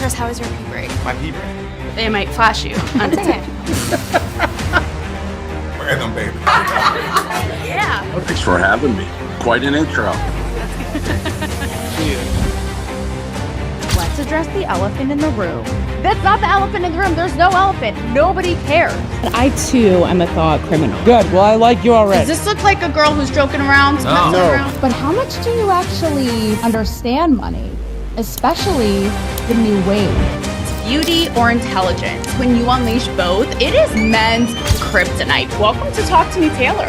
Chris, how was your pee break? My pee break. They might flash you undetected. Random, baby. Yeah. Well, thanks for having me. Quite an intro. Let's address the elephant in the room. That's not the elephant in the room. There's no elephant. Nobody cares. I too am a thought criminal. Good. Well, I like you already. Does this look like a girl who's joking around? No. But how much do you actually understand money? Especially the new wave. Beauty or intelligence? When you unleash both, it is men's kryptonite. Welcome to Talk to Me, Taylor.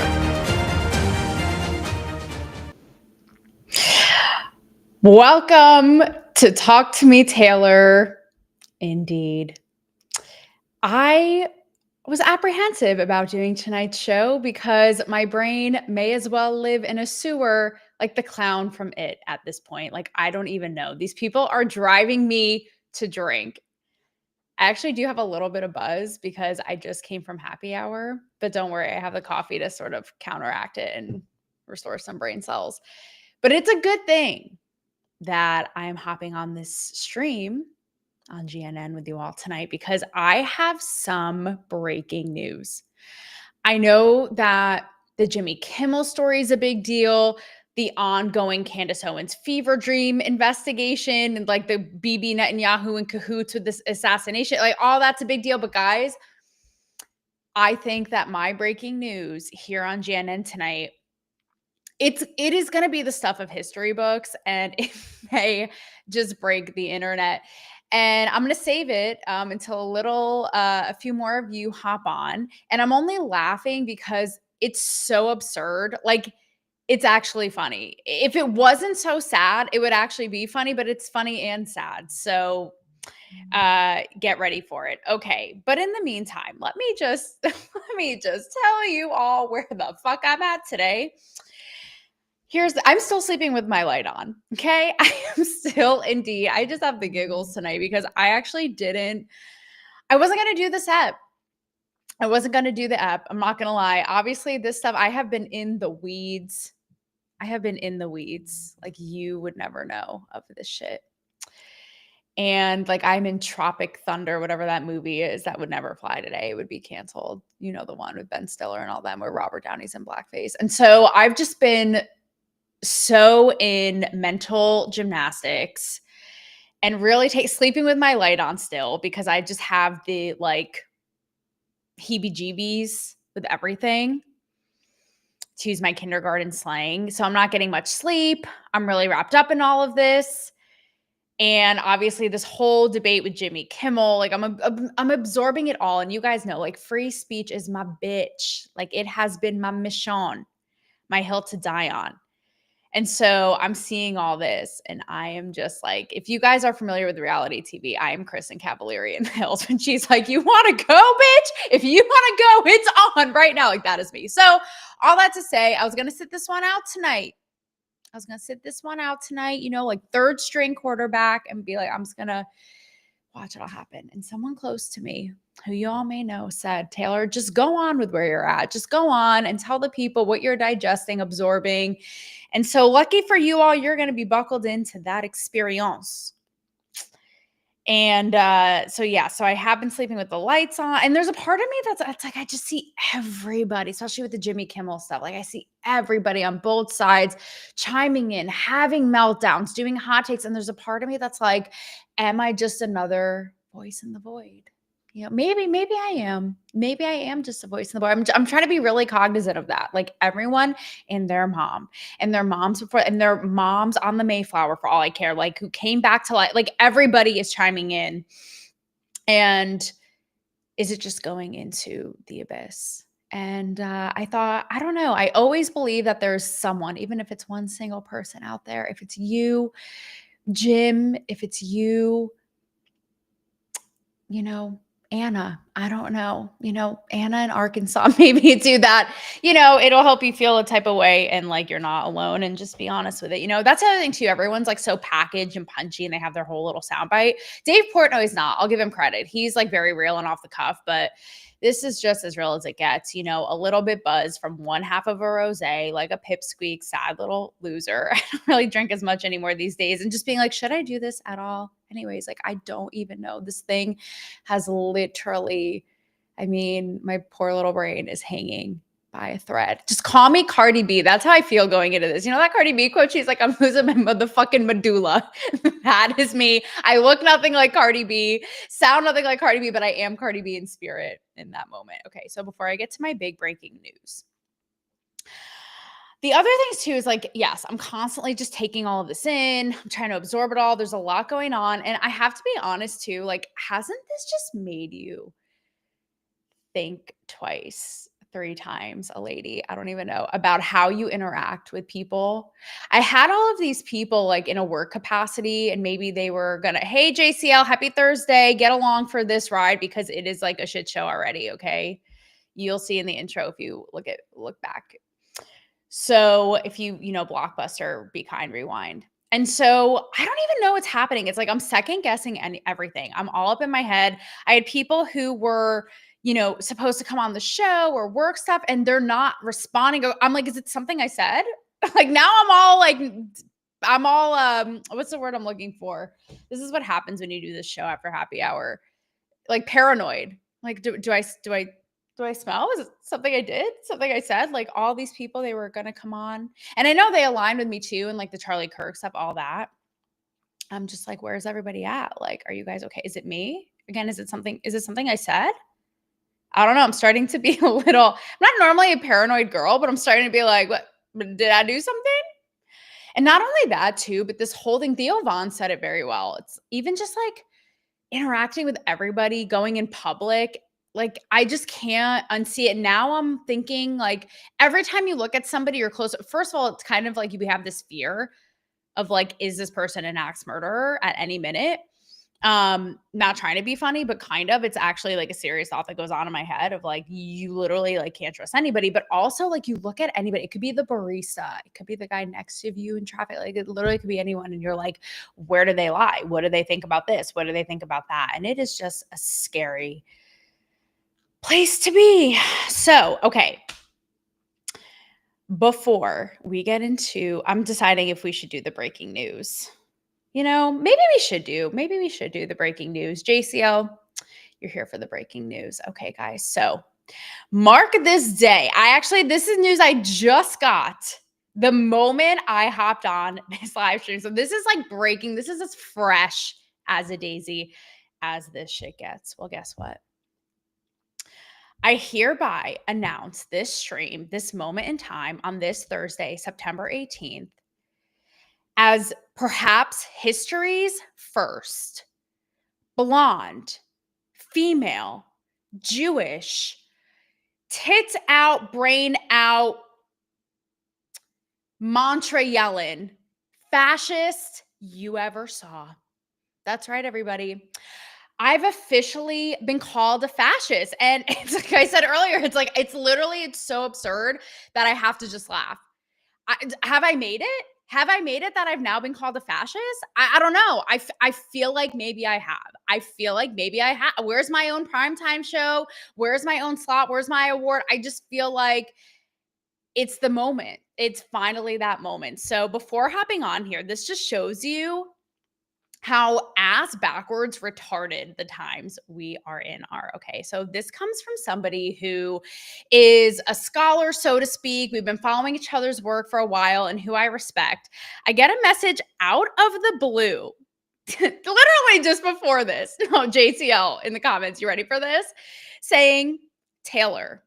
Welcome to Talk to Me, Taylor. Indeed. I was apprehensive about doing tonight's show because my brain may as well live in a sewer like the clown from It at this point. Like, I don't even know. These people are driving me to drink. I actually do have a little bit of buzz because I just came from happy hour, but don't worry, I have the coffee to sort of counteract it and restore some brain cells. But it's a good thing that I am hopping on this stream on GNN with you all tonight because I have some breaking news. I know that the Jimmy Kimmel story is a big deal. The ongoing Candace Owens fever dream investigation and like the Bibi Netanyahu in cahoots with this assassination, like all that's a big deal. But guys, I think that my breaking news here on GNN tonight, it is going to be the stuff of history books, and it may just break the internet. And I'm going to save it until a few more of you hop on. And I'm only laughing because it's so absurd. Like, it's actually funny. If it wasn't so sad, it would actually be funny, but it's funny and sad. So get ready for it. Okay. But in the meantime, let me just tell you all where the fuck I'm at today. I'm still sleeping with my light on. Okay. I am still indeed. I just have the giggles tonight because I wasn't going to do this app. I wasn't going to do the app. I'm not going to lie. Obviously this stuff, I have been in the weeds. Like, you would never know of this shit. And like, I'm in Tropic Thunder, whatever that movie is, that would never fly today. It would be canceled. You know, the one with Ben Stiller and all them where Robert Downey's in blackface. And so I've just been so in mental gymnastics and really sleeping with my light on still because I just have the like heebie-jeebies with everything, to use my kindergarten slang. So I'm not getting much sleep. I'm really wrapped up in all of this. And obviously this whole debate with Jimmy Kimmel, like I'm absorbing it all. And you guys know, like, free speech is my bitch. Like, it has been my mission, my hill to die on. And so I'm seeing all this and I am just like, if you guys are familiar with reality TV, I am Kristen Cavallari in Hills when she's like, you want to go, bitch? If you want to go, it's on right now. Like, that is me. So all that to say, I was going to sit this one out tonight. You know, like third string quarterback, and be like, I'm just going to watch it all happen. And someone close to me, who you all may know, said, Taylor, just go on with where you're at. Just go on and tell the people what you're digesting, absorbing. And so lucky for you all, you're going to be buckled into that experience. And so I have been sleeping with the lights on. And there's a part of me that's like, I just see everybody, especially with the Jimmy Kimmel stuff. Like, I see everybody on both sides chiming in, having meltdowns, doing hot takes. And there's a part of me that's like, am I just another voice in the void? You know, maybe I am. Maybe I am just a voice in the void. I'm trying to be really cognizant of that. Like, everyone and their mom and their moms before, and their moms on the Mayflower, for all I care, like, who came back to life. Like, everybody is chiming in. And is it just going into the abyss? And I thought, I don't know. I always believe that there's someone, even if it's one single person out there, if it's you, Jim, if it's you, you know, Anna, I don't know, you know, Anna in Arkansas, maybe do that, you know, it'll help you feel a type of way and like you're not alone, and just be honest with it. You know, that's the other thing too. Everyone's like so packaged and punchy and they have their whole little soundbite. Dave Portnoy is not. I'll give him credit. He's like very real and off the cuff, but this is just as real as it gets. You know, a little bit buzzed from one half of a rosé, like a pipsqueak, sad little loser. I don't really drink as much anymore these days, and just being like, should I do this at all? Anyways, like, I don't even know. This thing has literally, I mean, my poor little brain is hanging by a thread. Just call me Cardi B. That's how I feel going into this. You know that Cardi B quote? She's like, I'm losing my motherfucking medulla. That is me. I look nothing like Cardi B, sound nothing like Cardi B, but I am Cardi B in spirit in that moment. Okay, so before I get to my big breaking news, the other things too is like, yes, I'm constantly just taking all of this in. I'm trying to absorb it all. There's a lot going on. And I have to be honest too, like, hasn't this just made you think twice, 3 times, a lady, I don't even know, about how you interact with people? I had all of these people like in a work capacity, and maybe they were gonna, hey, JCL, happy Thursday, get along for this ride because it is like a shit show already, okay? You'll see in the intro if you look back. So if you know, Blockbuster, Be Kind, Rewind. And so I don't even know what's happening. It's like I'm second guessing everything. I'm all up in my head. I had people who were, you know, supposed to come on the show or work stuff, and they're not responding. I'm like, is it something I said? Like now I'm all what's the word I'm looking for? This is what happens when you do this show after happy hour. Like paranoid. Like do I smell? Is it something I did? Something I said? Like all these people, they were going to come on. And I know they aligned with me too. And like the Charlie Kirk stuff, all that. I'm just like, where's everybody at? Like, are you guys okay? Is it me? Again, is it something I said? I don't know. I'm starting to be I'm not normally a paranoid girl, but I'm starting to be like, what, did I do something? And not only that too, but this whole thing, Theo Vaughn said it very well. It's even just like interacting with everybody, going in public, like I just can't unsee it. Now I'm thinking like every time you look at somebody you're close, first of all, it's kind of like you have this fear of like, is this person an axe murderer at any minute? Not trying to be funny, but kind of, it's actually like a serious thought that goes on in my head of like, you literally like can't trust anybody, but also like you look at anybody, it could be the barista, it could be the guy next to you in traffic, like it literally could be anyone. And you're like, where do they lie? What do they think about this? What do they think about that? And it is just a scary place to be. So, okay. Before we get into, I'm deciding if we should do the breaking news. You know, maybe we should do the breaking news. JCL, you're here for the breaking news. Okay, guys. So mark this day. This is news I just got the moment I hopped on this live stream. So this is like breaking. This is as fresh as a daisy as this shit gets. Well, guess what? I hereby announce this stream, this moment in time on this Thursday, September 18th, as perhaps history's first blonde, female, Jewish, tits out, brain out, mantra yelling, fascist you ever saw. That's right, everybody. I've officially been called a fascist. And it's like I said earlier, it's so absurd that I have to just laugh. Have I made it? Have I made it that I've now been called a fascist? I don't know. I feel like maybe I have. Where's my own primetime show? Where's my own slot? Where's my award? I just feel like it's the moment. It's finally that moment. So before hopping on here, this just shows you how ass backwards retarded the times we are in are. Okay, so this comes from somebody who is a scholar, so to speak. We've been following each other's work for a while and who I respect. I get a message out of the blue, literally just before this. No, JCL in the comments, you ready for this? Saying, Taylor,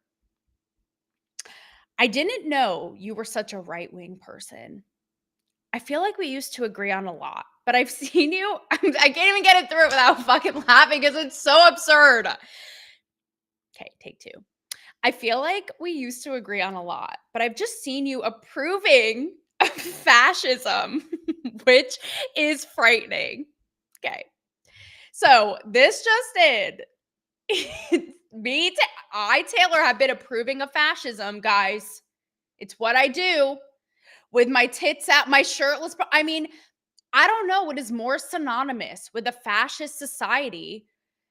I didn't know you were such a right-wing person. I feel like we used to agree on a lot, but I've seen you. I can't even get it through without fucking laughing because it's so absurd. Okay, take 2. I feel like we used to agree on a lot, but I've just seen you approving of fascism, which is frightening. Okay. So this just in. I, Taylor, have been approving of fascism, guys. It's what I do. With my tits out, my shirtless. I mean, I don't know what is more synonymous with a fascist society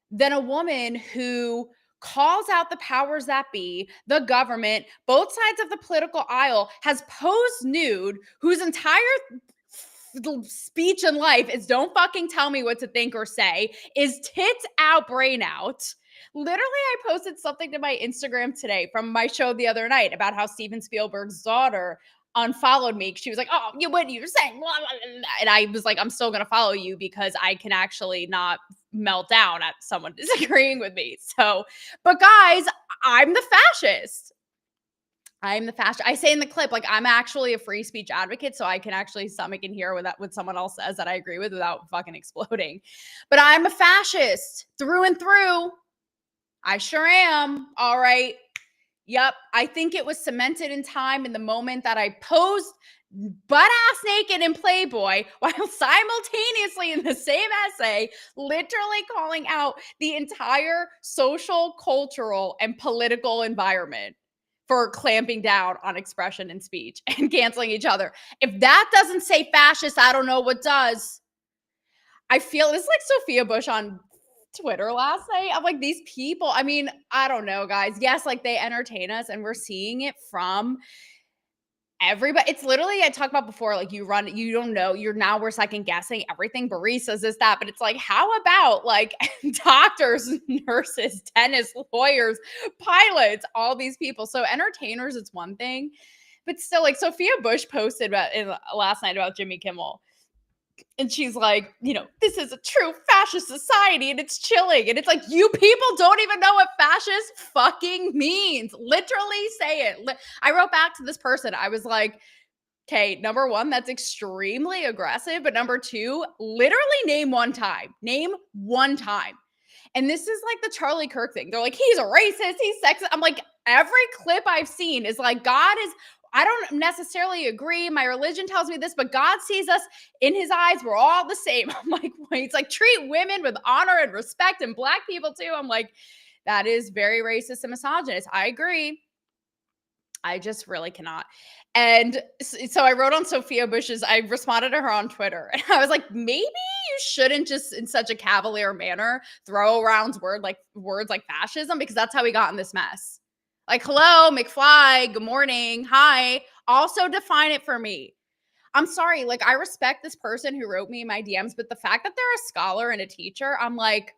than a woman who calls out the powers that be, the government, both sides of the political aisle, has posed nude, whose entire speech in life is don't fucking tell me what to think or say, is tits out, brain out. Literally, I posted something to my Instagram today from my show the other night about how Steven Spielberg's daughter unfollowed me. She was like, oh, what you're saying? Blah, blah, blah. And I was like, I'm still going to follow you because I can actually not melt down at someone disagreeing with me. So, but guys, I'm the fascist. I say in the clip, like, I'm actually a free speech advocate, so I can actually stomach and hear what someone else says that I agree with without fucking exploding. But I'm a fascist through and through. I sure am. All right. Yep. I think it was cemented in time in the moment that I posed butt-ass naked in Playboy while simultaneously in the same essay, literally calling out the entire social, cultural, and political environment for clamping down on expression and speech and canceling each other. If that doesn't say fascist, I don't know what does. I feel it's like Sophia Bush on Twitter last night. I'm like, these people, I mean, I don't know, guys. Yes, like they entertain us and we're seeing it from everybody. It's literally, I talked about before, like you don't know, we're second guessing everything. Baristas, this, that, but it's like, how about like doctors, nurses, dentists, lawyers, pilots, all these people. So entertainers, it's one thing, but still, like Sophia Bush posted last night about Jimmy Kimmel. And she's like, this is a true fascist society and it's chilling. And it's like, you people don't even know what fascist fucking means. Literally say it. I wrote back to this person. I was like, okay, number one, that's extremely aggressive. But number two, literally name one time. Name one time. And this is like the Charlie Kirk thing. They're like, he's a racist. He's sexist. I'm like, every clip I've seen is like, I don't necessarily agree. My religion tells me this, but God sees us in his eyes. We're all the same. I'm like, wait, it's like treat women with honor and respect and black people too. I'm like, that is very racist and misogynist. I agree. I just really cannot. And so I wrote on Sophia Bush's, I responded to her on Twitter and I was like, maybe you shouldn't just in such a cavalier manner throw around words like fascism, because that's how we got in this mess. Like, hello, McFly, good morning, hi. Also define it for me. I'm sorry, like I respect this person who wrote me in my DMs, but the fact that they're a scholar and a teacher, I'm like,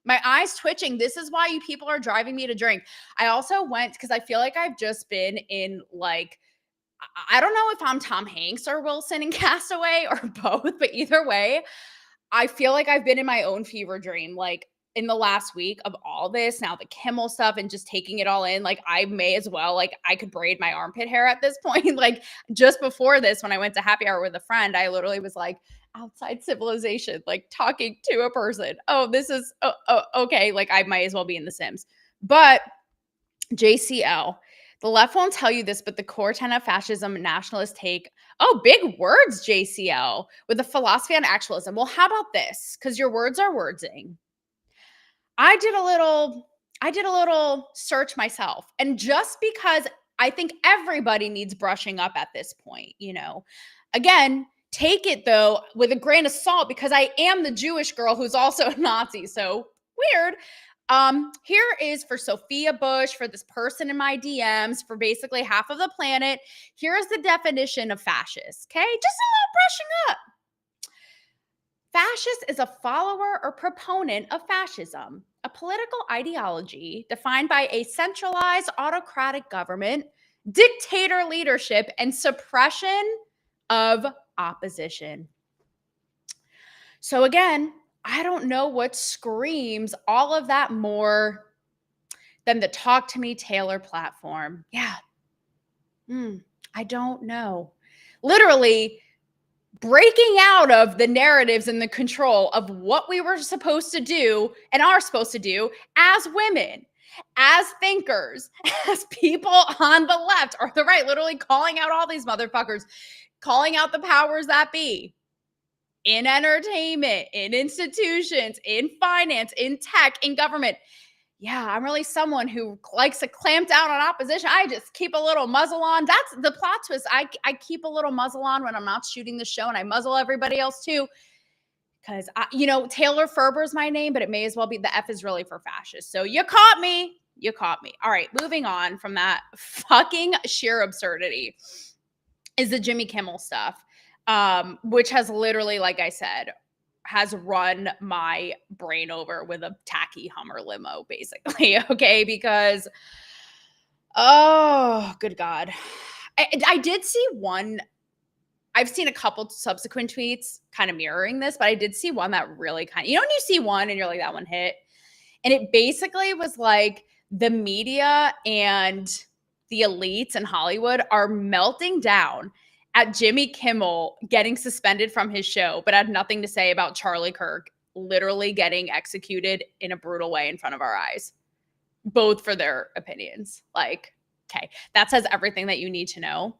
my eyes twitching. This is why you people are driving me to drink. I also went, because I feel like I've just been in like, I don't know if I'm Tom Hanks or Wilson in Castaway or both, but either way, I feel like I've been in my own fever dream. Like, in the last week of all this, now the Kimmel stuff and just taking it all in, like I may as well, like I could braid my armpit hair at this point. Like just before this, when I went to happy hour with a friend, I literally was like outside civilization, like talking to a person. Oh, this is okay. Like I might as well be in The Sims. But JCL, the left won't tell you this, but the core tenet of fascism, nationalist take. Oh, big words, JCL, with a philosophy on actualism. Well, how about this? Because your words are wordsing. I did a little search myself. And just because I think everybody needs brushing up at this point, again, take it though with a grain of salt, because I am the Jewish girl who's also a Nazi. So weird. Here is for Sophia Bush, for this person in my DMs, for basically half of the planet. Here's the definition of fascist. Okay. Just a little brushing up. Fascist is a follower or proponent of fascism, a political ideology defined by a centralized autocratic government, dictator leadership, and suppression of opposition. So again, I don't know what screams all of that more than the Talk to Me Taylor platform. Yeah. I don't know. Literally, breaking out of the narratives and the control of what we were supposed to do and are supposed to do as women, as thinkers, as people on the left or the right, literally calling out all these motherfuckers, calling out the powers that be in entertainment, in institutions, in finance, in tech, in government. Yeah, I'm really someone who likes to clamp down on opposition. I just keep a little muzzle on. That's the plot twist. I keep a little muzzle on when I'm not shooting the show, and I muzzle everybody else too. Because, Taylor Ferber's my name, but it may as well be the F is really for fascist. So you caught me. You caught me. All right, moving on from that fucking sheer absurdity is the Jimmy Kimmel stuff. which has literally, like I said, has run my brain over with a tacky Hummer limo, basically. Okay, because oh, good God, I did see one. I've seen a couple subsequent tweets kind of mirroring this, but I did see one that really kind of, when you see one and you're like, that one hit. And it basically was like the media and the elites in Hollywood are melting down at Jimmy Kimmel getting suspended from his show, but had nothing to say about Charlie Kirk literally getting executed in a brutal way in front of our eyes, both for their opinions. Like, okay, that says everything that you need to know.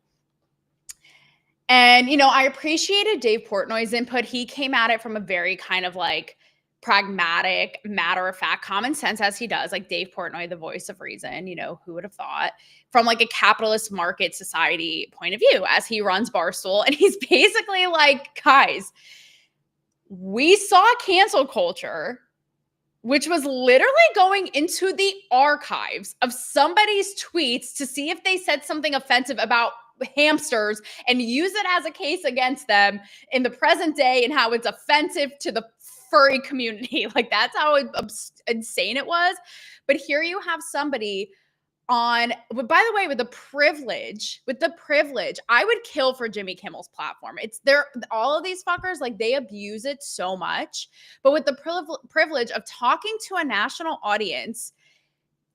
And, I appreciated Dave Portnoy's input. He came at it from a very kind of like pragmatic, matter of fact, common sense, as he does, like Dave Portnoy, the voice of reason, who would have thought, from like a capitalist market society point of view, as he runs Barstool. And he's basically like, guys, we saw cancel culture, which was literally going into the archives of somebody's tweets to see if they said something offensive about hamsters and use it as a case against them in the present day, and how it's offensive to the furry community. Like, that's how insane it was. But here you have somebody by the way, with the privilege, I would kill for Jimmy Kimmel's platform. It's there. All of these fuckers, like, they abuse it so much, but with the privilege of talking to a national audience,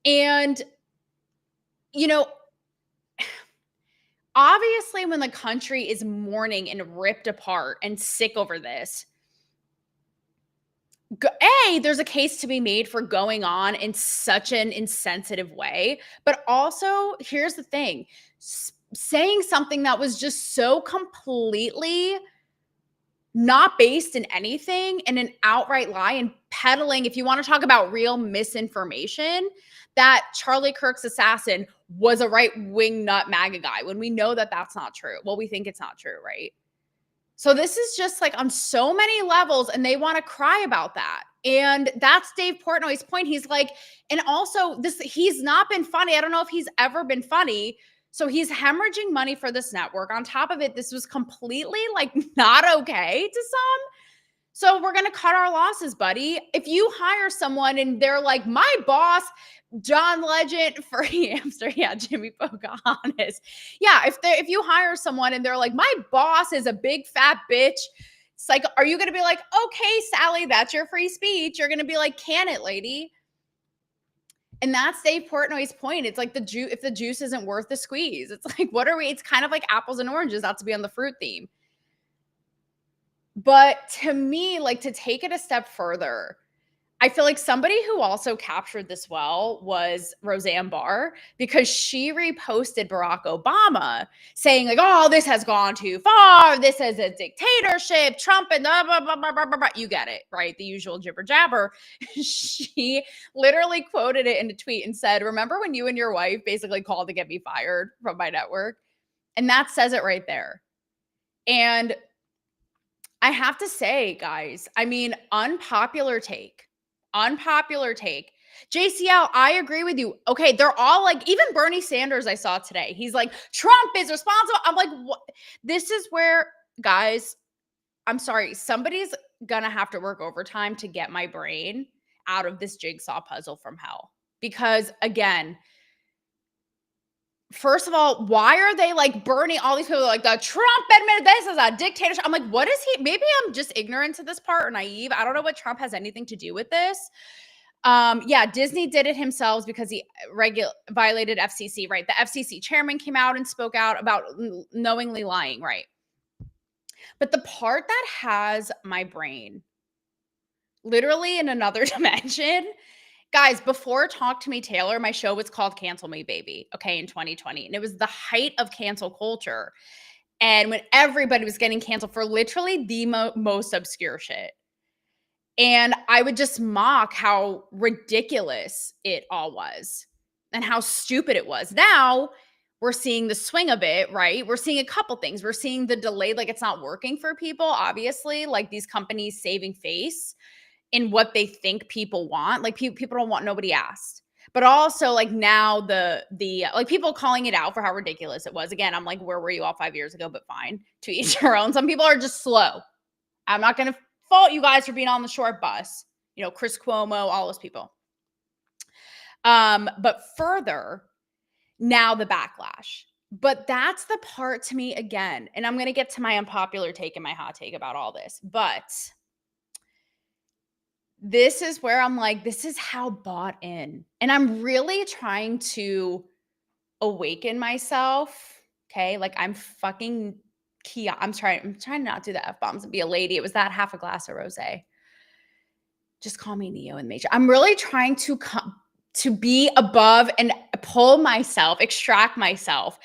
and, obviously when the country is mourning and ripped apart and sick over this, there's a case to be made for going on in such an insensitive way. But also, here's the thing, saying something that was just so completely not based in anything and an outright lie, and peddling, if you want to talk about real misinformation, that Charlie Kirk's assassin was a right-wing nut MAGA guy, when we know that that's not true. Well, we think it's not true, right? So this is just like on so many levels, and they want to cry about that. And that's Dave Portnoy's point. He's like, and also he's not been funny. I don't know if he's ever been funny. So he's hemorrhaging money for this network. On top of it, this was completely like not okay to some. So we're going to cut our losses, buddy. If you hire someone and they're like, my boss, John Legend, furry hamster, yeah, Jimmy Pocahontas. Yeah, if you hire someone and they're like, my boss is a big fat bitch, it's like, are you going to be like, okay, Sally, that's your free speech? You're going to be like, can it, lady? And that's Dave Portnoy's point. It's like if the juice isn't worth the squeeze. It's like, it's kind of like apples and oranges, not to be on the fruit theme. But to me, like, to take it a step further, I feel like somebody who also captured this well was Roseanne Barr, because she reposted Barack Obama saying like, oh, this has gone too far. This is a dictatorship, Trump and blah, blah, blah, blah, blah, blah. You get it, right? The usual jibber jabber. She literally quoted it in a tweet and said, remember when you and your wife basically called to get me fired from my network? And that says it right there. And I have to say, guys, I mean, unpopular take. JCL, I agree with you. Okay, they're all like, even Bernie Sanders I saw today, he's like, Trump is responsible. I'm like, what? This is where, guys, I'm sorry, somebody's gonna have to work overtime to get my brain out of this jigsaw puzzle from hell. Because again, first of all, why are they like burning all these people? Like, the Trump admitted this is a dictatorship. I'm like, what is he? Maybe I'm just ignorant to this part or naive. I don't know what Trump has anything to do with this. Yeah, Disney did it himself because he violated FCC, right? The FCC chairman came out and spoke out about knowingly lying, right? But the part that has my brain literally in another dimension, guys, before Talk to Me Taylor, my show was called Cancel Me Baby, okay, in 2020. And it was the height of cancel culture. And when everybody was getting canceled for literally the most obscure shit. And I would just mock how ridiculous it all was and how stupid it was. Now we're seeing the swing of it, right? We're seeing a couple things. We're seeing the delay, like it's not working for people, obviously, like these companies saving face in what they think people want. Like people don't want, nobody asked. But also like now the like people calling it out for how ridiculous it was. Again, I'm like, where were you all 5 years ago? But fine, to each their own. Some people are just slow. I'm not going to fault you guys for being on the short bus. You know, Chris Cuomo, all those people. But further, now the backlash. But that's the part to me again, and I'm going to get to my unpopular take and my hot take about all this. But this is where I'm like, this is how bought in. And I'm really trying to awaken myself. Okay. Like I'm fucking I'm trying to not do the F-bombs and be a lady. It was that half a glass of rosé. Just call me Neo in Major. I'm really trying to be above and pull myself, extract myself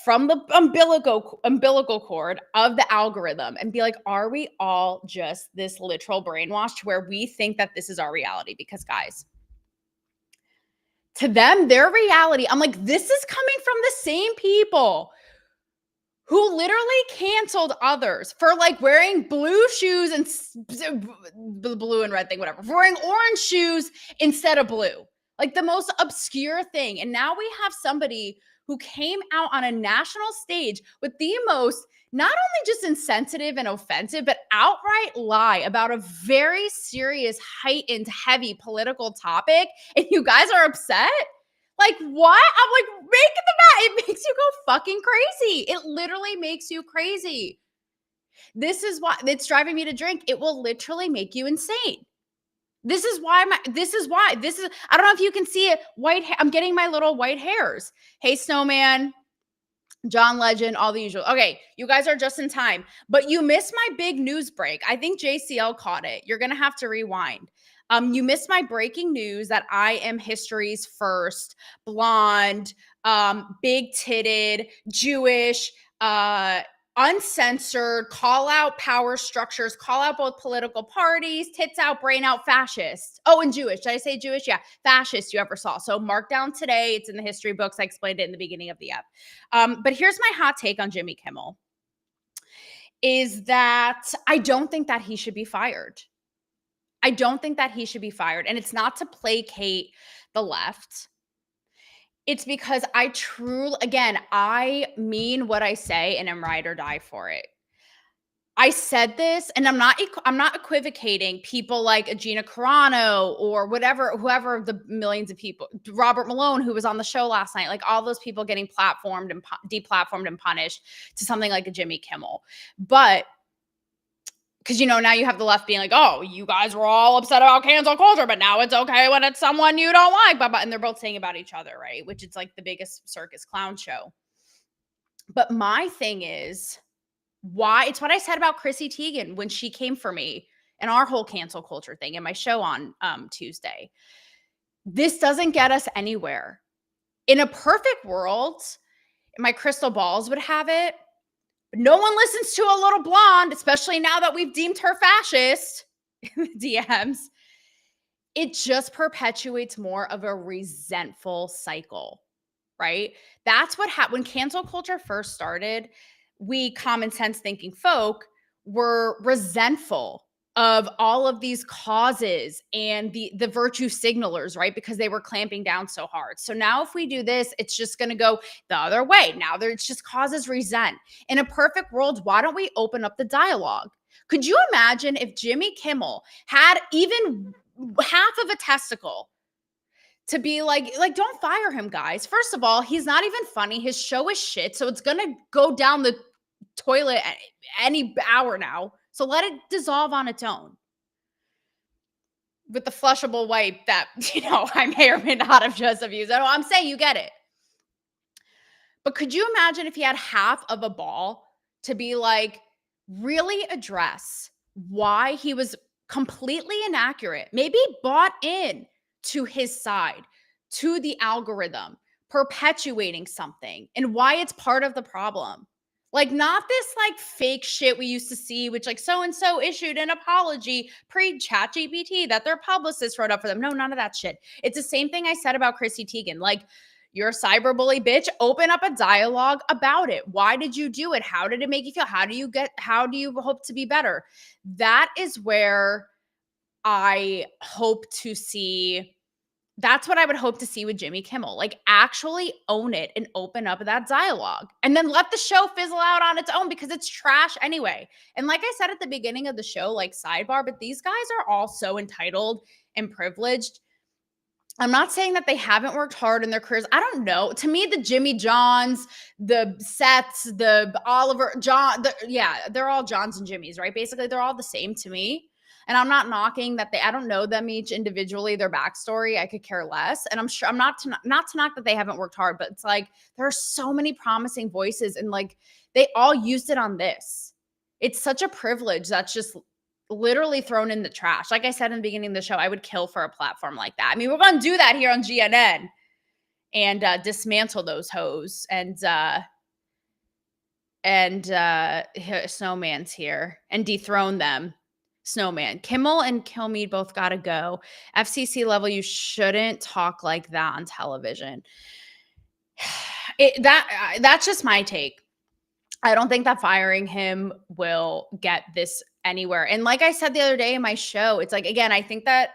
from the umbilical cord of the algorithm and be like, are we all just this literal brainwashed where we think that this is our reality? Because guys, to them, their reality, I'm like, this is coming from the same people who literally canceled others for like wearing blue shoes and blue and red thing, whatever, for wearing orange shoes instead of blue. Like the most obscure thing. And now we have somebody who came out on a national stage with the most, not only just insensitive and offensive, but outright lie about a very serious, heightened, heavy political topic. And you guys are upset? Like, what? I'm like, make it the bat. It makes you go fucking crazy. It literally makes you crazy. This is why it's driving me to drink. It will literally make you insane. This is why, I don't know if you can see it. I'm getting my little white hairs. Hey, Snowman, John Legend, all the usual. Okay, you guys are just in time, but you missed my big news break. I think JCL caught it. You're going to have to rewind. You missed my breaking news that I am history's first blonde, big-titted, Jewish, uncensored, call out power structures, call out both political parties, tits out, brain out, fascist. Oh, and Jewish. Did I say Jewish? Yeah, fascist you ever saw. So mark down today. It's in the history books. I explained it in the beginning of the app. But here's my hot take on Jimmy Kimmel is that I don't think that he should be fired. I don't think that he should be fired. And it's not to placate the left. It's because I mean what I say and am ride or die for it. I said this, and I'm not equivocating people like Gina Carano or whoever of the millions of people, Robert Malone, who was on the show last night, like all those people getting platformed and deplatformed and punished to something like a Jimmy Kimmel. But because, now you have the left being like, oh, you guys were all upset about cancel culture, but now it's okay when it's someone you don't like. And they're both saying about each other, right? Which is like the biggest circus clown show. But my thing is, why? It's what I said about Chrissy Teigen when she came for me and our whole cancel culture thing in my show on Tuesday. This doesn't get us anywhere. In a perfect world, my crystal balls would have it, no one listens to a little blonde, especially now that we've deemed her fascist in the DMs. It just perpetuates more of a resentful cycle, right? That's what happened when cancel culture first started. We common sense thinking folk were resentful of all of these causes and the virtue signalers, right? Because they were clamping down so hard. So now if we do this, it's just going to go the other way. Now it just causes resent. In a perfect world, why don't we open up the dialogue? Could you imagine if Jimmy Kimmel had even half of a testicle to be like, don't fire him, guys. First of all, he's not even funny. His show is shit. So it's going to go down the toilet any hour now. So let it dissolve on its own with the flushable wipe that, I may or may not have just abused. I'm saying you get it. But could you imagine if he had half of a ball to be like, really address why he was completely inaccurate, maybe bought in to his side, to the algorithm, perpetuating something and why it's part of the problem. Like not this like fake shit we used to see, which like so-and-so issued an apology pre-ChatGPT that their publicist wrote up for them. No, none of that shit. It's the same thing I said about Chrissy Teigen. Like, you're a cyberbully, bitch. Open up a dialogue about it. Why did you do it? How did it make you feel? How do you hope to be better? That is where I hope to see that's what I would hope to see with Jimmy Kimmel. Like, actually own it and open up that dialogue. And then let the show fizzle out on its own because it's trash anyway. And like I said at the beginning of the show, like sidebar, but these guys are all so entitled and privileged. I'm not saying that they haven't worked hard in their careers. I don't know. To me, the Jimmy Johns, the Seths, the Oliver, John, they're all Johns and Jimmys, right? Basically, they're all the same to me. And I'm not knocking that I don't know them each individually, their backstory. I could care less. And I'm sure I'm not to knock that they haven't worked hard, but it's like there are so many promising voices and like they all used it on this. It's such a privilege that's just literally thrown in the trash. Like I said in the beginning of the show, I would kill for a platform like that. I mean, we're going to do that here on GNN and dismantle those hoes Snowman's here and dethrone them. Snowman. Kimmel and Kilmeade both got to go. FCC level, you shouldn't talk like that on television. That's just my take. I don't think that firing him will get this anywhere. And like I said the other day in my show, it's like, again, I think that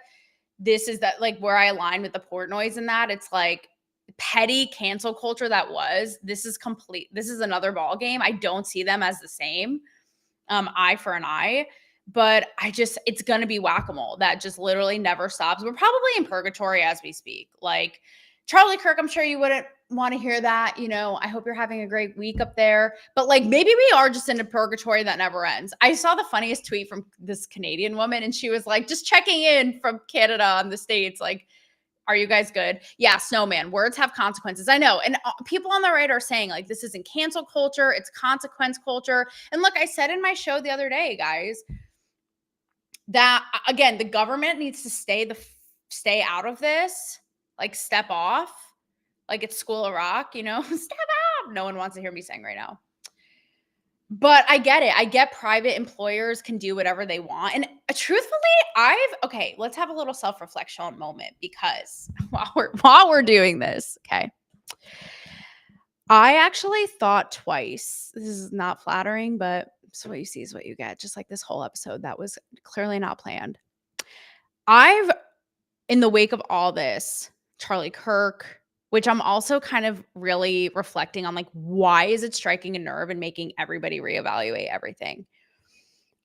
this is that like where I align with the Portnoy's in that it's like petty cancel culture this is another ball game. I don't see them as the same eye for an eye, but it's going to be whack-a-mole that just literally never stops. We're probably in purgatory as we speak. Like Charlie Kirk, I'm sure you wouldn't want to hear that. You know, I hope you're having a great week up there. But like maybe we are just in a purgatory that never ends. I saw the funniest tweet from this Canadian woman, and she was like, just checking in from Canada on the States. Like, are you guys good? Yeah, Snowman. Words have consequences. I know. And people on the right are saying like this isn't cancel culture, it's consequence culture. And look, I said in my show the other day, guys, that again, the government needs to stay out of this, like step off, like it's School of Rock, you know, step off. No one wants to hear me sing right now. But I get it. I get private employers can do whatever they want. And truthfully, okay, let's have a little self-reflection moment because while we're doing this, okay. I actually thought twice. This is not flattering, but so what you see is what you get. Just like this whole episode that was clearly not planned. In the wake of all this, Charlie Kirk, which I'm also kind of really reflecting on, like, why is it striking a nerve and making everybody reevaluate everything?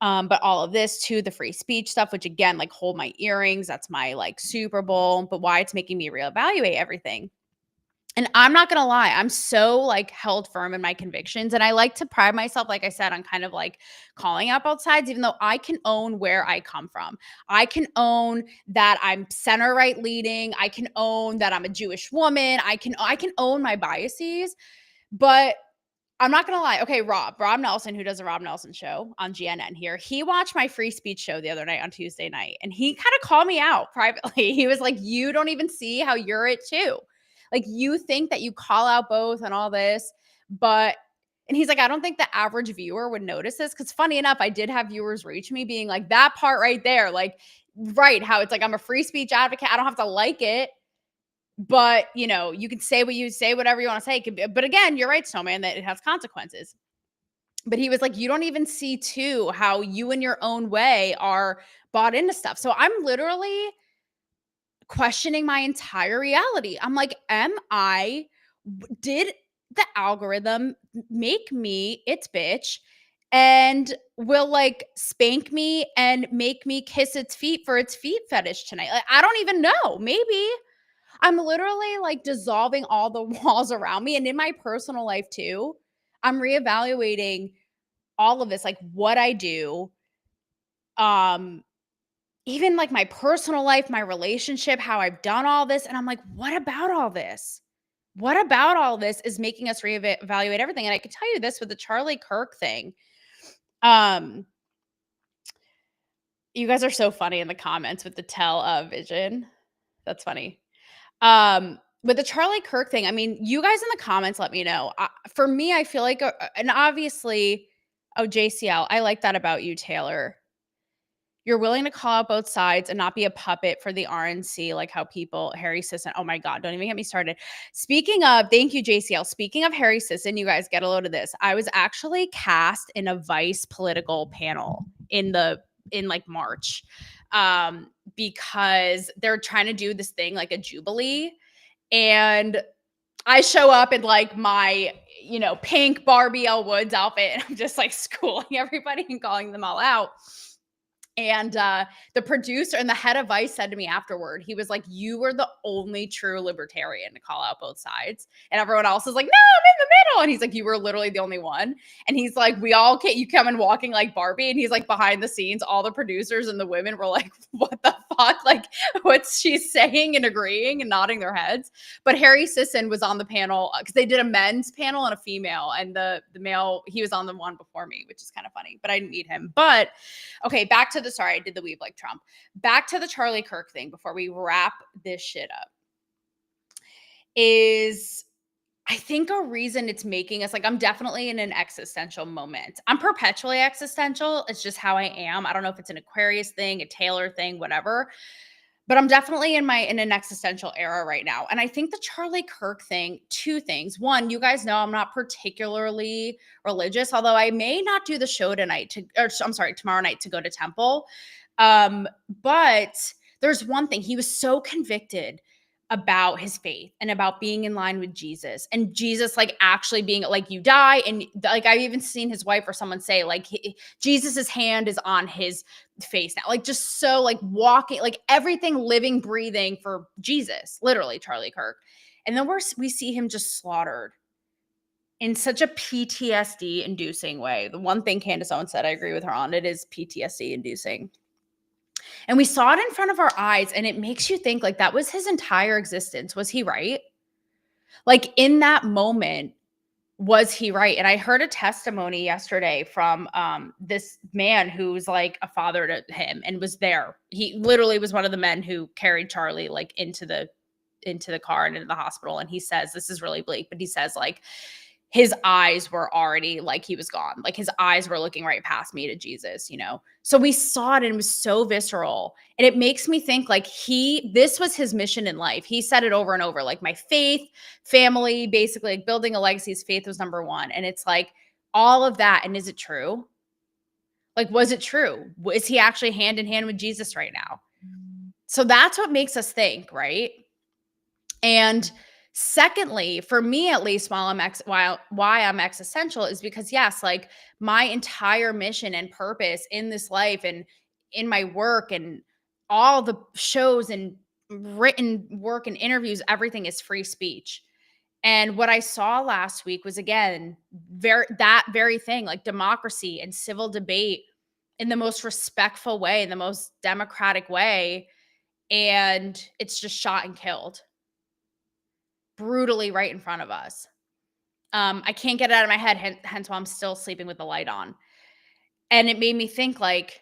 But all of this too, the free speech stuff, which again, like hold my earrings, that's my like Super Bowl, but why it's making me reevaluate everything. And I'm not going to lie, I'm so like held firm in my convictions. And I like to pride myself, like I said, on kind of like calling out both sides, even though I can own where I come from. I can own that I'm center right leading. I can own that I'm a Jewish woman. I can own my biases, but I'm not going to lie. Okay, Rob Nelson, who does a Rob Nelson show on GNN here, he watched my free speech show the other night on Tuesday night, and he kind of called me out privately. He was like, you don't even see how you're it too. Like, you think that you call out both and all this, and he's like, I don't think the average viewer would notice this. Because funny enough, I did have viewers reach me being like, that part right there, like, right, how it's like, I'm a free speech advocate. I don't have to like it. But, you know, you can say whatever you want to say. But again, you're right, Snowman, that it has consequences. But he was like, you don't even see too how you in your own way are bought into stuff. So I'm literally questioning my entire reality. I'm like, did the algorithm make me its bitch and will like spank me and make me kiss its feet for its feet fetish tonight? Like, I don't even know. Maybe I'm literally like dissolving all the walls around me. And in my personal life too, I'm reevaluating all of this, like what I do, even like my personal life, my relationship, how I've done all this. And I'm like, what about all this? What about all this is making us reevaluate everything? And I can tell you this with the Charlie Kirk thing. You guys are so funny in the comments with the vision. That's funny. With the Charlie Kirk thing, I mean, you guys in the comments, let me know. For me, I feel like, and obviously, JCL, I like that about you, Taylor. You're willing to call out both sides and not be a puppet for the RNC, like how Harry Sisson, oh my God, don't even get me started. Speaking of, thank you, JCL. Speaking of Harry Sisson, you guys get a load of this. I was actually cast in a Vice political panel in the in like March, because they're trying to do this thing like a jubilee, and I show up in like my, pink Barbie Elle Woods outfit, and I'm just like schooling everybody and calling them all out. And the producer and the head of Vice said to me afterward, he was like, "You were the only true libertarian to call out both sides." And everyone else is like, "No, I'm in the middle." And he's like, "You were literally the only one." And he's like, you come in walking like Barbie. And he's like, behind the scenes, all the producers and the women were like, "What the fuck? Like, what's she saying?" and agreeing and nodding their heads. But Harry Sisson was on the panel because they did a men's panel and a female. And the male, he was on the one before me, which is kind of funny, but I didn't meet him. But okay, back to sorry, I did the weave like Trump. Back to the Charlie Kirk thing before we wrap this shit up. Is I think a reason it's making us like, I'm definitely in an existential moment. I'm perpetually existential. It's just how I am. I don't know if it's an Aquarius thing, a Taylor thing, whatever. But I'm definitely in an existential era right now. And I think the Charlie Kirk thing, two things. One, you guys know I'm not particularly religious, although I may not do the show tomorrow night to go to temple. But there's one thing. He was so convicted about his faith and about being in line with Jesus, and Jesus like actually being like, you die. And like, I've even seen his wife or someone say like Jesus's hand is on his face now, like just so like walking, like everything living, breathing for Jesus, literally Charlie Kirk. And then we see him just slaughtered in such a PTSD inducing way. The one thing Candace Owens said, I agree with her on, it is PTSD inducing. And we saw it in front of our eyes, and it makes you think like that was his entire existence. Was he right? Like in that moment, was he right? And I heard a testimony yesterday from this man who's like a father to him and was there. He literally was one of the men who carried Charlie like into the car and into the hospital. And he says, this is really bleak, but he says like his eyes were already like he was gone. Like his eyes were looking right past me to Jesus, So we saw it and it was so visceral. And it makes me think like this was his mission in life. He said it over and over, like my faith, family, basically like building a legacy. His faith was number one. And it's like all of that. And is it true? Like, was it true? Is he actually hand in hand with Jesus right now? So that's what makes us think, right? And secondly, for me at least, why I'm existential is because yes, like my entire mission and purpose in this life and in my work and all the shows and written work and interviews, everything is free speech. And what I saw last week was again that very thing, like democracy and civil debate in the most respectful way, in the most democratic way, and it's just shot and killed brutally right in front of us. I can't get it out of my head, hence why I'm still sleeping with the light on. And it made me think like,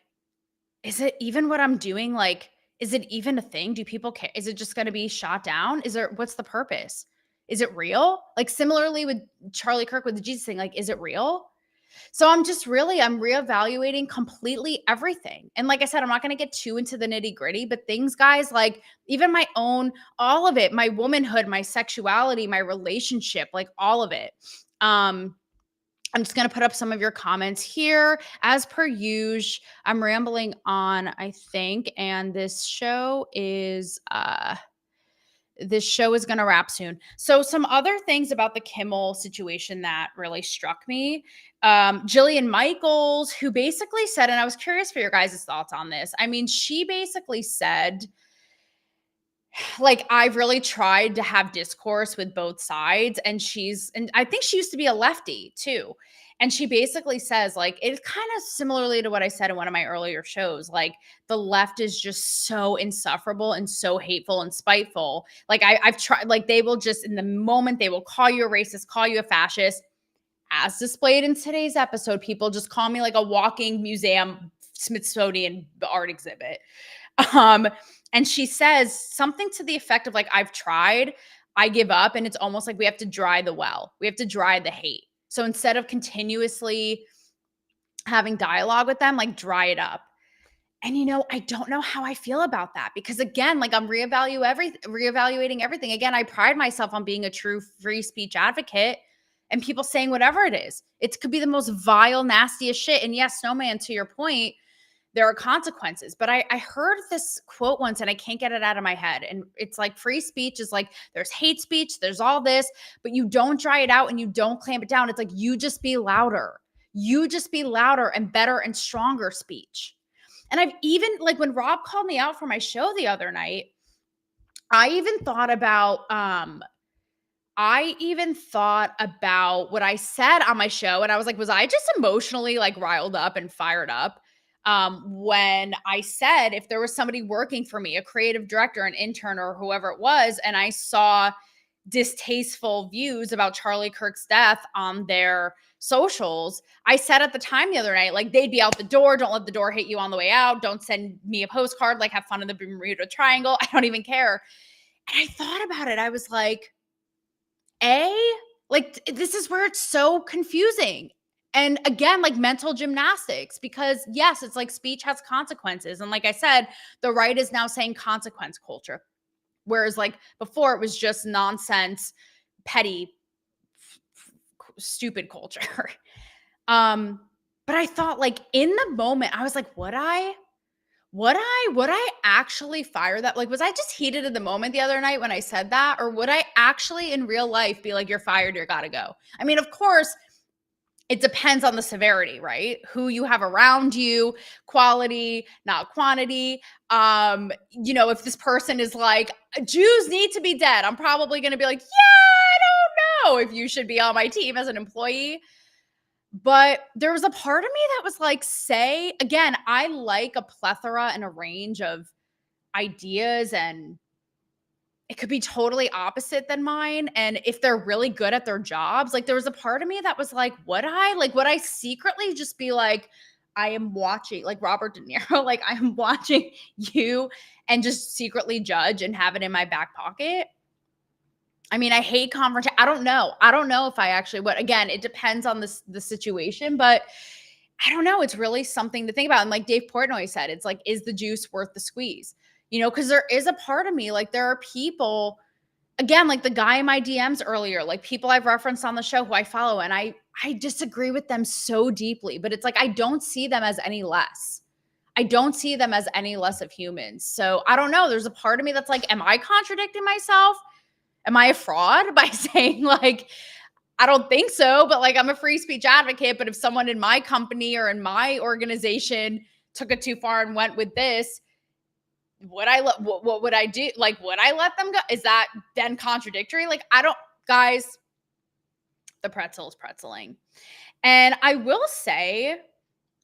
is it even what I'm doing? Like, is it even a thing? Do people care? Is it just going to be shot down? What's the purpose? Is it real? Like similarly with Charlie Kirk with the Jesus thing, like, is it real? So I'm reevaluating completely everything. And like I said, I'm not going to get too into the nitty gritty, but things, guys, like even my own, all of it, my womanhood, my sexuality, my relationship, like all of it. I'm just going to put up some of your comments here. As per usual, I'm rambling on, I think, and this show is going to wrap soon. So some other things about the Kimmel situation that really struck me. Jillian Michaels, who basically said, and I was curious for your guys' thoughts on this. I mean, she basically said, like, I've really tried to have discourse with both sides. And I think she used to be a lefty too. And she basically says, like, it's kind of similarly to what I said in one of my earlier shows. Like, the left is just so insufferable and so hateful and spiteful. Like, I've tried, like, they will just, in the moment, they will call you a racist, call you a fascist. As displayed in today's episode, people just call me like a walking museum, Smithsonian art exhibit. And she says something to the effect of like, I've tried, I give up. And it's almost like we have to dry the well. We have to dry the hate. So instead of continuously having dialogue with them, like dry it up. And, I don't know how I feel about that because again, like I'm reevaluating everything. Again, I pride myself on being a true free speech advocate and people saying whatever it is. It could be the most vile, nastiest shit. And yes, Snowman, to your point, there are consequences. But I heard this quote once and I can't get it out of my head. And it's like free speech is like, there's hate speech, there's all this, but you don't dry it out and you don't clamp it down. It's like, you just be louder. You just be louder and better and stronger speech. And I've even, like, when Rob called me out for my show the other night, I even thought about what I said on my show. And I was like, was I just emotionally like riled up and fired up? When I said, if there was somebody working for me, a creative director, an intern, or whoever it was, and I saw distasteful views about Charlie Kirk's death on their socials, I said at the time the other night, like, they'd be out the door. Don't let the door hit you on the way out. Don't send me a postcard. Like, have fun in the Bermuda Triangle. I don't even care. And I thought about it. I was like, this is where it's so confusing. And again, like mental gymnastics, because yes, it's like speech has consequences. And like I said, the right is now saying consequence culture. Whereas like before it was just nonsense, petty, stupid culture. But I thought, like, in the moment, I was like, would I actually fire that? Like, was I just heated in the moment the other night when I said that? Or would I actually in real life be like, you're fired, you're gotta go? I mean, of course, it depends on the severity, right? Who you have around you, quality, not quantity. If this person is like, Jews need to be dead, I'm probably going to be like, yeah, I don't know if you should be on my team as an employee. But there was a part of me that was like, again, I like a plethora and a range of ideas, and it could be totally opposite than mine. And if they're really good at their jobs, like there was a part of me that was like, would I secretly just be like, I am watching, like Robert De Niro, like I am watching you, and just secretly judge and have it in my back pocket? I mean, I hate confrontation. I don't know if I actually would. Again, it depends on the situation, but I don't know. It's really something to think about. And like Dave Portnoy said, it's like, is the juice worth the squeeze? Because there is a part of me, like there are people, again, like the guy in my DMs earlier, like people I've referenced on the show who I follow, and I disagree with them so deeply, but it's like, I don't see them as any less. I don't see them as any less of humans. So I don't know. There's a part of me that's like, am I contradicting myself? Am I a fraud by saying like, I don't think so, but like I'm a free speech advocate, but if someone in my company or in my organization took it too far and went with this, what would I do? Like, would I let them go? Is that then contradictory? Like, guys, the pretzel is pretzeling. And I will say,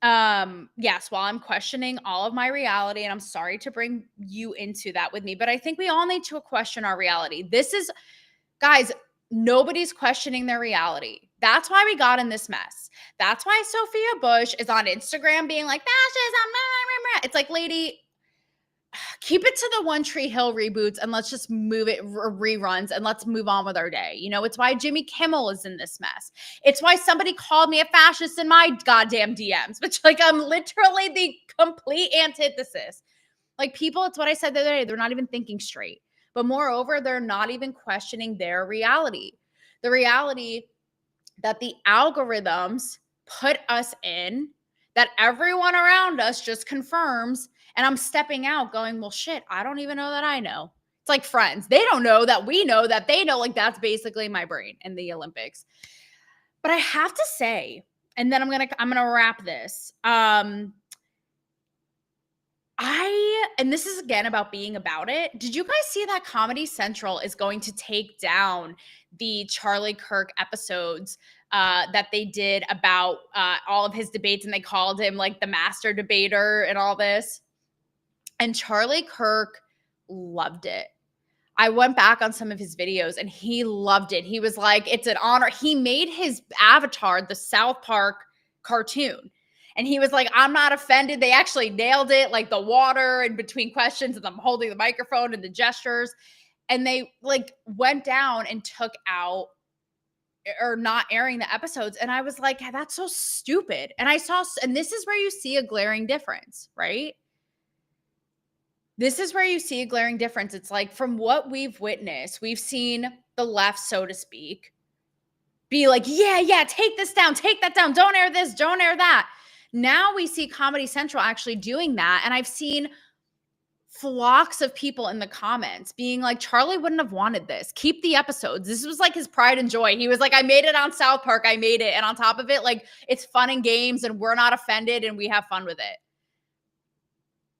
yes, while I'm questioning all of my reality, and I'm sorry to bring you into that with me, but I think we all need to question our reality. Guys, nobody's questioning their reality. That's why we got in this mess. That's why Sophia Bush is on Instagram being like, fascism. It's like, lady, keep it to the One Tree Hill reboots and let's just move it reruns and let's move on with our day. It's why Jimmy Kimmel is in this mess. It's why somebody called me a fascist in my goddamn DMs, which like I'm literally the complete antithesis. Like people, it's what I said the other day. They're not even thinking straight. But moreover, they're not even questioning their reality. The reality that the algorithms put us in, that everyone around us just confirms. And I'm stepping out going, well, shit, I don't even know that I know. It's like Friends. They don't know that we know that they know. Like that's basically my brain in the Olympics. But I have to say, and then I'm gonna wrap this. And this is again about being about it. Did you guys see that Comedy Central is going to take down the Charlie Kirk episodes that they did about all of his debates, and they called him like the master debater and all this? And Charlie Kirk loved it. I went back on some of his videos and he loved it. He was like, it's an honor. He made his avatar the South Park cartoon. And he was like, I'm not offended. They actually nailed it, like the water in between questions and them holding the microphone and the gestures. And they like went down and took out or not airing the episodes. And I was like, that's so stupid. And and this is where you see a glaring difference, right? This is where you see a glaring difference. It's like from what we've witnessed, we've seen the left, so to speak, be like, yeah, take this down, take that down. Don't air this, don't air that. Now we see Comedy Central actually doing that. And I've seen flocks of people in the comments being like, Charlie wouldn't have wanted this. Keep the episodes. This was like his pride and joy. He was like, I made it on South Park. I made it. And on top of it, like, it's fun and games and we're not offended and we have fun with it.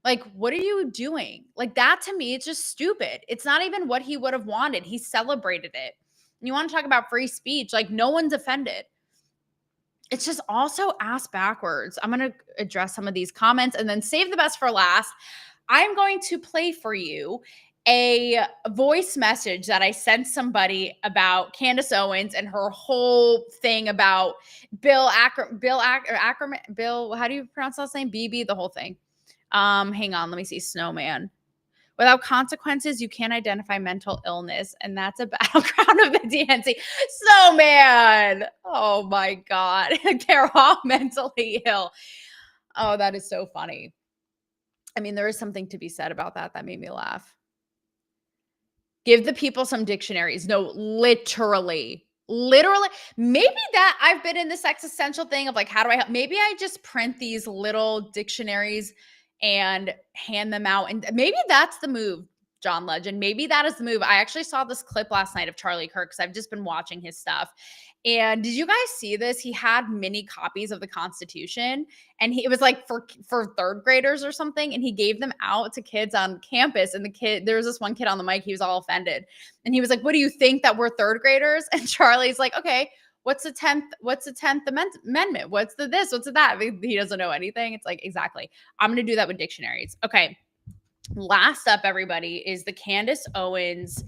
Like, what are you doing? Like, that to me, it's just stupid. It's not even what he would have wanted. He celebrated it. And you want to talk about free speech? Like, no one's offended. It's just also ass backwards. I'm going to address some of these comments and then save the best for last. I'm going to play for you a voice message that I sent somebody about Candace Owens and her whole thing about Bill, how do you pronounce last name? BB, the whole thing. Hang on, let me see. Snowman. Without consequences, you can't identify mental illness, and that's a battleground of the DNC. Snowman. Oh my God. They're all mentally ill. Oh, that is so funny. I mean, there is something to be said about that. That made me laugh. Give the people some dictionaries. No, literally. Maybe that I've been in this existential thing of like, how do I help? Maybe I just print these little dictionaries and hand them out. And maybe that's the move, John Legend. Maybe that is the move. I actually saw this clip last night of Charlie Kirk because I've just been watching his stuff. And did you guys see this? He had mini copies of the Constitution, and it was like for third graders or something. And he gave them out to kids on campus. And there was this one kid on the mic. He was all offended. And he was like, what do you think, that we're third graders? And Charlie's like, okay, what's the 10th Amendment? What's the this? What's the that? He doesn't know anything. It's like, exactly. I'm going to do that with dictionaries. Okay. Last up, everybody, is the Candace Owens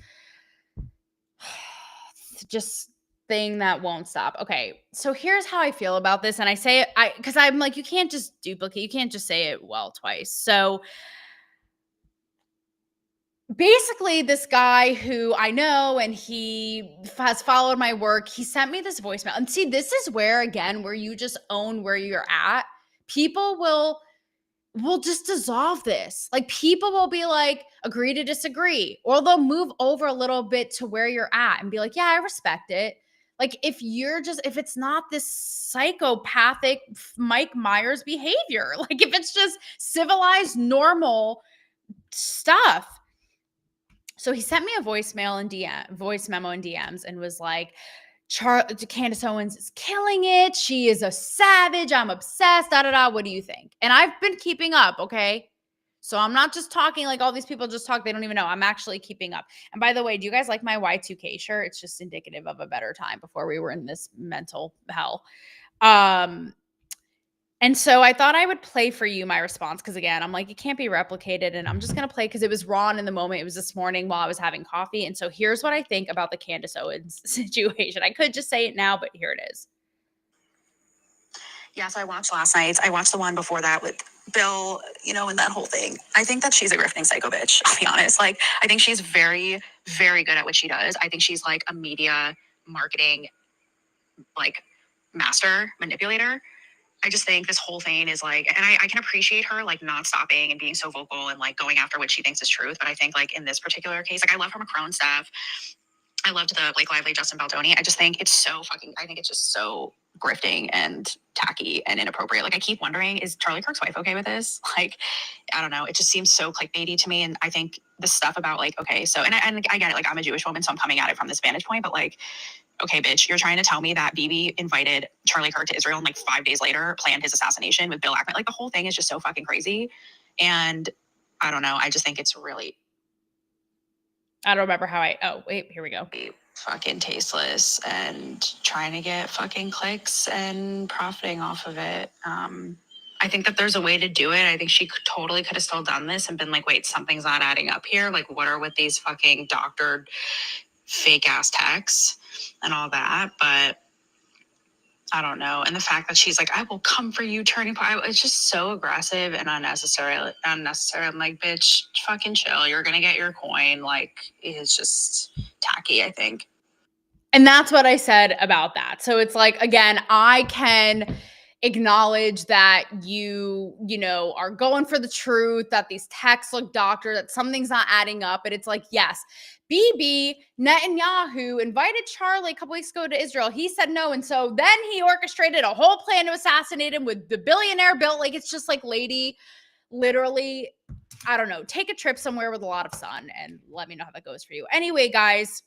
just thing that won't stop. Okay. So here's how I feel about this. And I say it, because I'm like, you can't just duplicate. You can't just say it well twice. So basically, this guy who I know and he has followed my work, he sent me this voicemail. And see, this is where you just own where you're at. People will just dissolve this. Like, people will be like, agree to disagree, or they'll move over a little bit to where you're at and be like, yeah, I respect it. Like, if it's not this psychopathic Mike Myers behavior, like if it's just civilized, normal stuff. So he sent me a voice memo in DMs and was like, Candace Owens is killing it. She is a savage. I'm obsessed. What do you think? And I've been keeping up. Okay. So I'm not just talking like all these people just talk. They don't even know. I'm actually keeping up. And by the way, do you guys like my Y2K shirt? It's just indicative of a better time before we were in this mental hell. And so I thought I would play for you my response, because again, I'm like, it can't be replicated. And I'm just going to play because it was raw in the moment. It was this morning while I was having coffee. And so here's what I think about the Candace Owens situation. I could just say it now, but here it is. Yeah, so I watched last night. I watched the one before that with Bill, and that whole thing. I think that she's a grifting psycho bitch, I'll be honest. Like, I think she's very, very good at what she does. I think she's like a media marketing, like, master manipulator. I just think this whole thing is like, and I can appreciate her like not stopping and being so vocal and like going after what she thinks is truth. But I think like in this particular case, like I love her Macron stuff. I loved the Blake Lively, Justin Baldoni. I just think it's I think it's just so grifting and tacky and inappropriate. Like, I keep wondering, is Charlie Kirk's wife okay with this? Like, I don't know. It just seems so clickbaity to me. And I think the stuff about like, okay, so, and I get it. Like, I'm a Jewish woman, so I'm coming at it from this vantage point, but like, okay, bitch, you're trying to tell me that Bibi invited Charlie Kirk to Israel and like 5 days later planned his assassination with Bill Ackman. Like, the whole thing is just so fucking crazy. And I don't know. I just think it's really, I don't remember wait, here we go. Fucking tasteless and trying to get fucking clicks and profiting off of it. I think that there's a way to do it. I think she totally could have still done this and been like, wait, something's not adding up here. Like, what are with these fucking doctored fake ass texts and all that? But I don't know. And the fact that she's like, I will come for you, turning point. It's just so aggressive and unnecessary. I'm like, bitch, fucking chill. You're going to get your coin. Like, it's just tacky, I think. And that's what I said about that. So it's like, again, acknowledge that you know, are going for the truth, that these texts look doctored, that something's not adding up. And it's like, yes, Bibi Netanyahu invited Charlie a couple weeks ago to Israel. He said no. And so then he orchestrated a whole plan to assassinate him with the billionaire Bill. Like, it's just like, lady, literally, I don't know, take a trip somewhere with a lot of sun and let me know how that goes for you. Anyway, guys,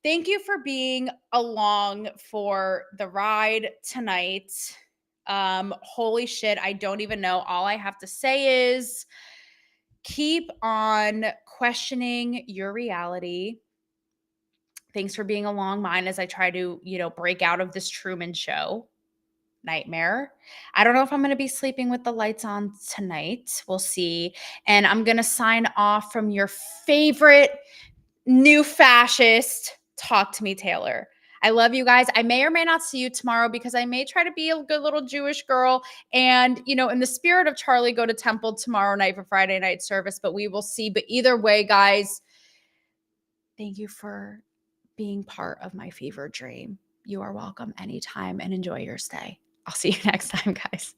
thank you for being along for the ride tonight. Holy shit, I don't even know. All I have to say is keep on questioning your reality. Thanks for being along mine as I try to, break out of this Truman Show nightmare. I don't know if I'm going to be sleeping with the lights on tonight. We'll see. And I'm going to sign off from your favorite new fascist, Talk to Me Taylor. I love you guys. I may or may not see you tomorrow because I may try to be a good little Jewish girl and, in the spirit of Charlie, go to temple tomorrow night for Friday night service, but we will see. But either way, guys, thank you for being part of my fever dream. You are welcome anytime and enjoy your stay. I'll see you next time, guys.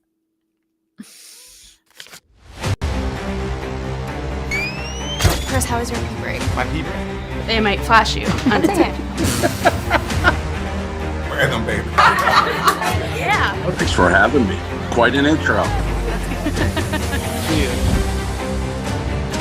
Chris, how was your pee break? My pee break. They might flash you on a ticket. Random, baby. Yeah. Well, thanks for having me. Quite an intro.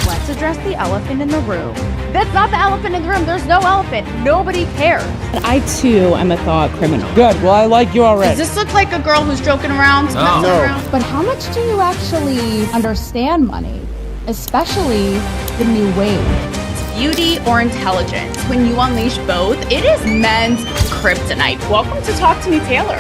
Let's address the elephant in the room. That's not the elephant in the room. There's no elephant. Nobody cares. I too am a thought criminal. Good. Well, I like you already. Does this look like a girl who's joking around? No. No. Around? But how much do you actually understand money? Especially the new wave. Beauty or intelligence? When you unleash both, it is men's kryptonite. Welcome to Talk to Me Taylor.